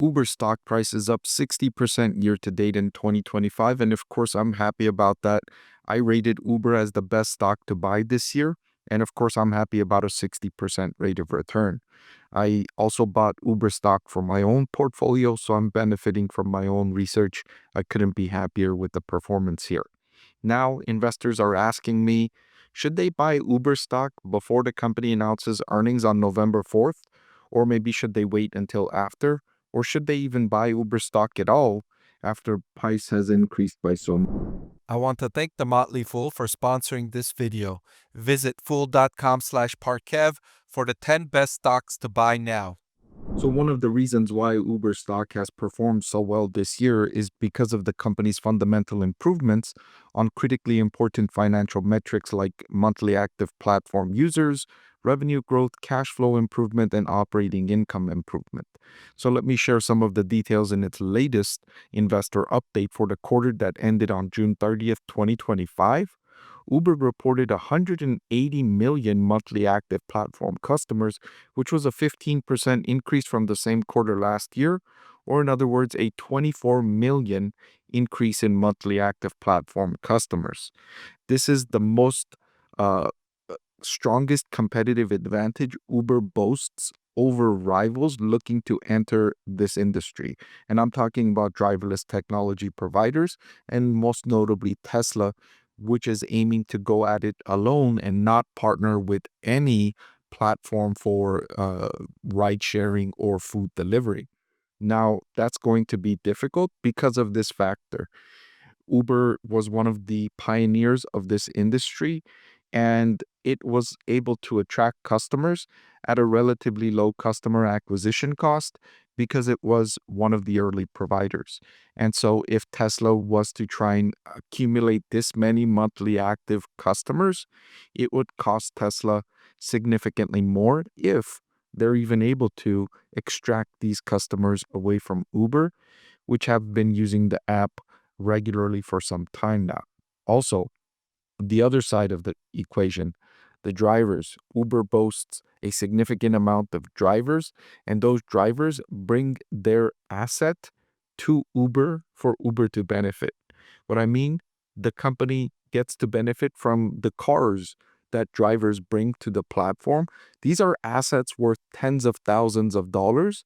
Uber stock price is up 60% year to date in 2025. And of course, I'm happy about that. I rated Uber as the best stock to buy this year. And of course, I'm happy about a 60% rate of return. I also bought Uber stock for my own portfolio, so I'm benefiting from my own research. I couldn't be happier with the performance here. Now, investors are asking me, should they buy Uber stock before the company announces earnings on November 4th? Or maybe should they wait until after? Or should they even buy Uber stock at all after price has increased by so much? I want to thank the Motley Fool for sponsoring this video. Visit fool.com/Parkev for the 10 best stocks to buy now. So one of the reasons why Uber stock has performed so well this year is because of the company's fundamental improvements on critically important financial metrics like monthly active platform users, revenue growth, cash flow improvement, and operating income improvement. So let me share some of the details in its latest investor update for the quarter that ended on June 30th, 2025. Uber reported 180 million monthly active platform customers, which was a 15% increase from the same quarter last year, or in other words, a 24 million increase in monthly active platform customers. This is the most uh, strongest competitive advantage Uber boasts over rivals looking to enter this industry. And I'm talking about driverless technology providers, and most notably Tesla, which is aiming to go at it alone and not partner with any platform for ride sharing or food delivery. Now, that's going to be difficult because of this factor. Uber was one of the pioneers of this industry, and it was able to attract customers at a relatively low customer acquisition cost because it was one of the early providers. And so, if Tesla was to try and accumulate this many monthly active customers, it would cost Tesla significantly more if they're even able to extract these customers away from Uber, which have been using the app regularly for some time now. Also, the other side of the equation, the drivers. Uber boasts a significant amount of drivers, and those drivers bring their asset to Uber for Uber to benefit. What I mean, the company gets to benefit from the cars that drivers bring to the platform. These are assets worth tens of thousands of dollars,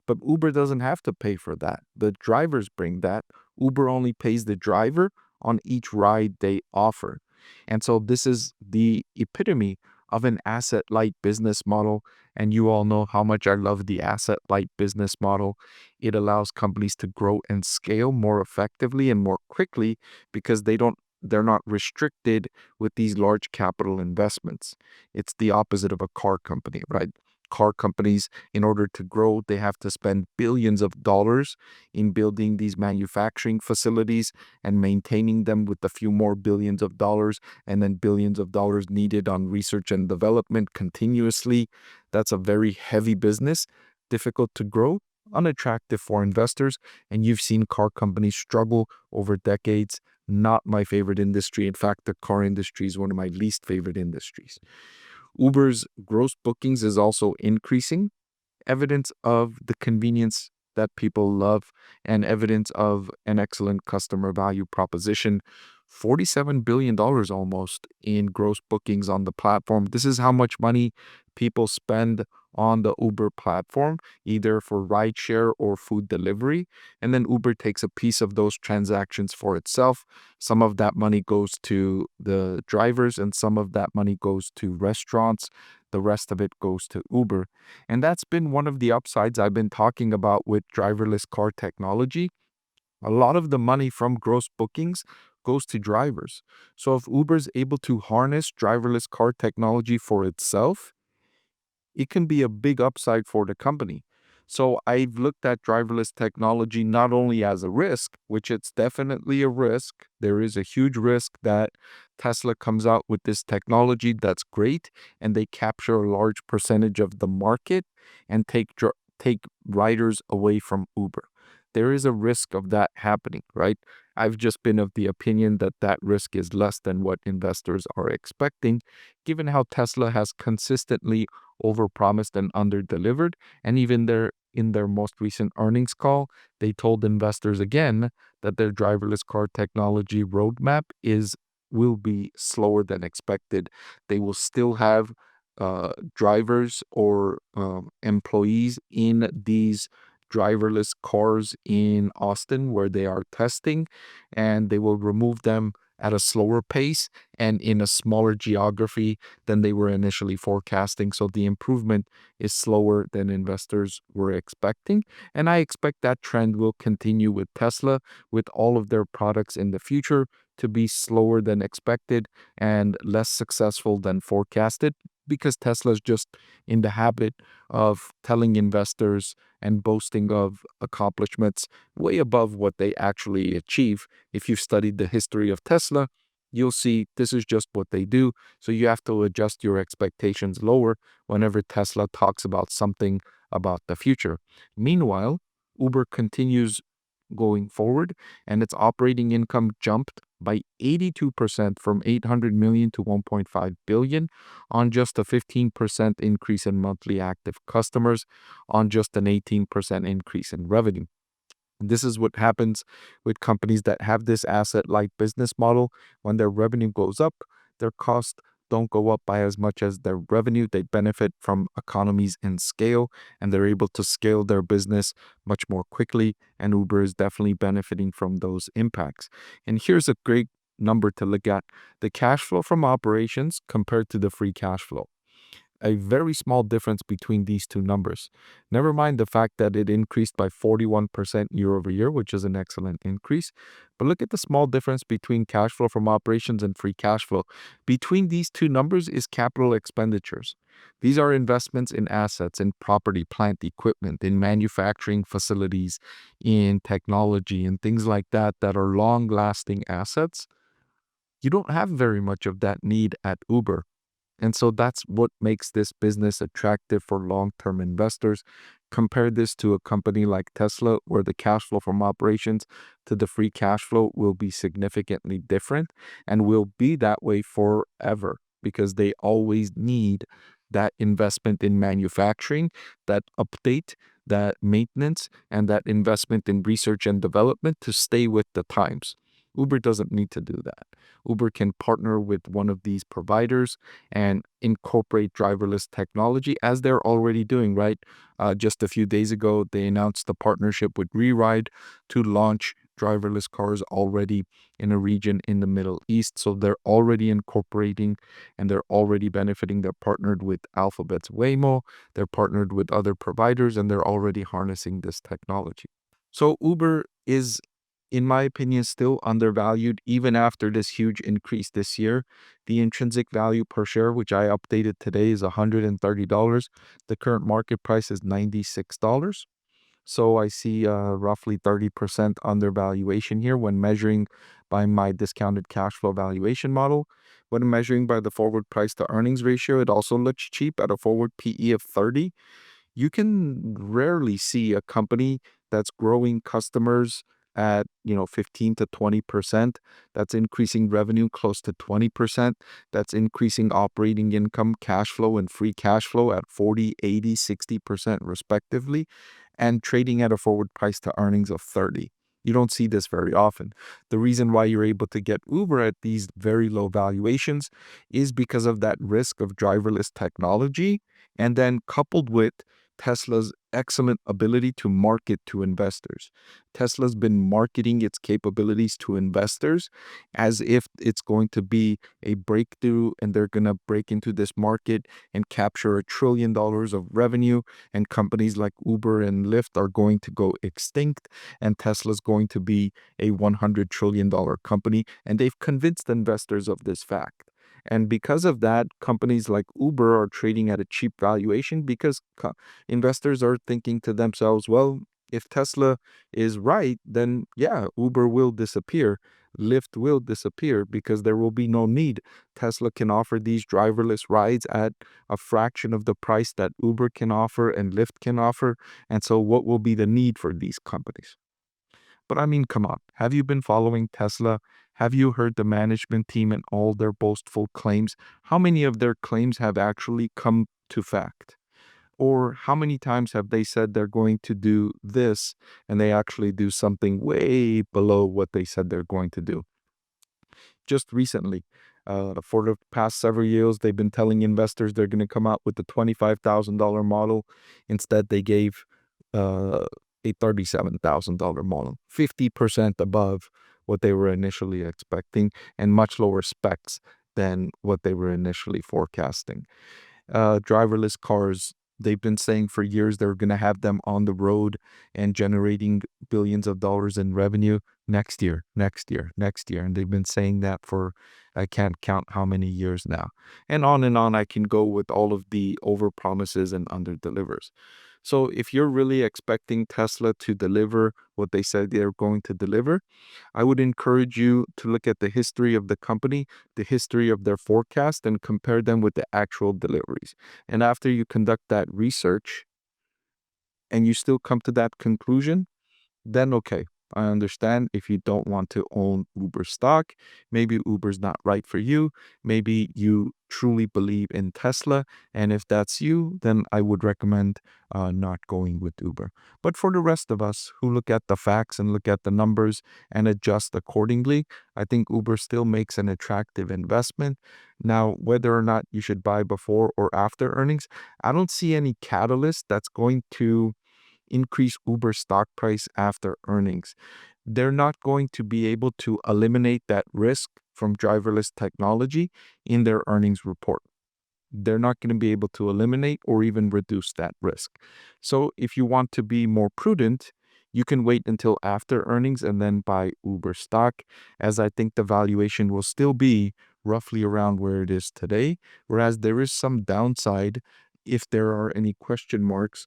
but Uber doesn't have to pay for that. The drivers bring that. Uber only pays the driver on each ride they offer. And so this is the epitome of an asset light business model. And you all know how much I love the asset light business model. It allows companies to grow and scale more effectively and more quickly because they're not restricted with these large capital investments. It's the opposite of a car company, right? Car companies, in order to grow, they have to spend billions of dollars in building these manufacturing facilities and maintaining them with a few more billions of dollars, and then billions of dollars needed on research and development continuously. That's a very heavy business, difficult to grow, unattractive for investors, and you've seen car companies struggle over decades. Not my favorite industry. In fact, the car industry is one of my least favorite industries. Uber's gross bookings is also increasing, evidence of the convenience that people love and evidence of an excellent customer value proposition. $47 billion almost in gross bookings on the platform. This is how much money people spend on the Uber platform, either for rideshare or food delivery. And then Uber takes a piece of those transactions for itself. Some of that money goes to the drivers, and some of that money goes to restaurants. The rest of it goes to Uber. And that's been one of the upsides I've been talking about with driverless car technology. A lot of the money from gross bookings goes to drivers. So if Uber's able to harness driverless car technology for itself, it can be a big upside for the company. So I've looked at driverless technology not only as a risk, which it's definitely a risk. There is a huge risk that Tesla comes out with this technology that's great and they capture a large percentage of the market and take riders away from Uber. There is a risk of that happening, right? I've just been of the opinion that that risk is less than what investors are expecting, given how Tesla has consistently overpromised and underdelivered, and even their in their most recent earnings call, they told investors again that their driverless car technology roadmap will be slower than expected. They will still have drivers or employees in these driverless cars in Austin where they are testing, and they will remove them at a slower pace and in a smaller geography than they were initially forecasting. So the improvement is slower than investors were expecting. And I expect that trend will continue with Tesla, with all of their products in the future to be slower than expected and less successful than forecasted, because Tesla is just in the habit of telling investors and boasting of accomplishments way above what they actually achieve. If you've studied the history of Tesla, you'll see this is just what they do. So you have to adjust your expectations lower whenever Tesla talks about something about the future. Meanwhile, Uber continues going forward, and its operating income jumped by 82% from 800 million to 1.5 billion on just a 15% increase in monthly active customers, on just an 18% increase in revenue. This is what happens with companies that have this asset-light business model. When their revenue goes up, their costs don't go up by as much as their revenue. They benefit from economies in scale, and they're able to scale their business much more quickly. And Uber is definitely benefiting from those impacts. And here's a great number to look at: the cash flow from operations compared to the free cash flow. A very small difference between these two numbers. Never mind the fact that it increased by 41% year over year, which is an excellent increase. But look at the small difference between cash flow from operations and free cash flow. Between these two numbers is capital expenditures. These are investments in assets, in property, plant, equipment, in manufacturing facilities, in technology, and things like that that are long-lasting assets. You don't have very much of that need at Uber. And so that's what makes this business attractive for long-term investors. Compare this to a company like Tesla, where the cash flow from operations to the free cash flow will be significantly different and will be that way forever, because they always need that investment in manufacturing, that update, that maintenance, and that investment in research and development to stay with the times. Uber doesn't need to do that. Uber can partner with one of these providers and incorporate driverless technology, as they're already doing, right? Just a few days ago, they announced the partnership with Reride to launch driverless cars already in a region in the Middle East. So they're already incorporating and they're already benefiting. They're partnered with Alphabet's Waymo, they're partnered with other providers, and they're already harnessing this technology. So Uber is, in my opinion, still undervalued even after this huge increase this year. The intrinsic value per share, which I updated today, is $130. The current market price is $96. So I see roughly 30% undervaluation here when measuring by my discounted cash flow valuation model. When measuring by the forward price to earnings ratio, it also looks cheap at a forward PE of 30. You can rarely see a company that's growing customers at 15 to 20%, that's increasing revenue close to 20%, that's increasing operating income, cash flow, and free cash flow at 40, 80, 60% respectively, and trading at a forward price to earnings of 30. You don't see this very often. The reason why you're able to get Uber at these very low valuations is because of that risk of driverless technology, and then coupled with Tesla's excellent ability to market to investors. Tesla's been marketing its capabilities to investors as if it's going to be a breakthrough and they're going to break into this market and capture $1 trillion of revenue, and companies like Uber and Lyft are going to go extinct, and Tesla's going to be a $100 trillion company, and they've convinced investors of this fact. And because of that, companies like Uber are trading at a cheap valuation because investors are thinking to themselves, well, if Tesla is right, then yeah, Uber will disappear. Lyft will disappear because there will be no need. Tesla can offer these driverless rides at a fraction of the price that Uber can offer and Lyft can offer. And so what will be the need for these companies? But I mean, come on. Have you been following Tesla? Have you heard the management team and all their boastful claims? How many of their claims have actually come to fact? Or how many times have they said they're going to do this and they actually do something way below what they said they're going to do? Just recently, for the past several years, they've been telling investors they're going to come out with the $25,000 model. Instead, they gave uh, a $37,000 model, 50% above what they were initially expecting, and much lower specs than what they were initially forecasting. Driverless cars, they've been saying for years they're going to have them on the road and generating billions of dollars in revenue next year, next year, next year. And they've been saying that for, I can't count how many years now. And on I can go with all of the over promises and under delivers. So if you're really expecting Tesla to deliver what they said they're going to deliver, I would encourage you to look at the history of the company, the history of their forecast, and compare them with the actual deliveries. And after you conduct that research and you still come to that conclusion, then okay, I understand if you don't want to own Uber stock. Maybe Uber's not right for you. Maybe you truly believe in Tesla. And if that's you, then I would recommend not going with Uber. But for the rest of us who look at the facts and look at the numbers and adjust accordingly, I think Uber still makes an attractive investment. Now, whether or not you should buy before or after earnings, I don't see any catalyst that's going to increase Uber stock price after earnings. They're not going to be able to eliminate that risk from driverless technology in their earnings report. They're not going to be able to eliminate or even reduce that risk. So if you want to be more prudent, you can wait until after earnings and then buy Uber stock, as I think the valuation will still be roughly around where it is today, whereas there is some downside if there are any question marks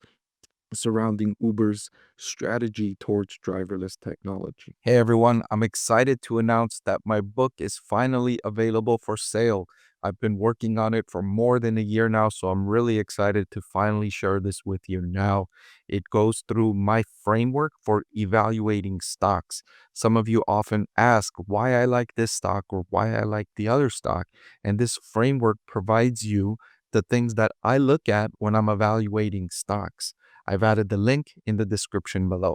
surrounding Uber's strategy towards driverless technology. Hey everyone, I'm excited to announce that my book is finally available for sale. I've been working on it for more than a year now, so I'm really excited to finally share this with you now. It goes through my framework for evaluating stocks. Some of you often ask why I like this stock or why I like the other stock, and this framework provides you the things that I look at when I'm evaluating stocks. I've added the link in the description below.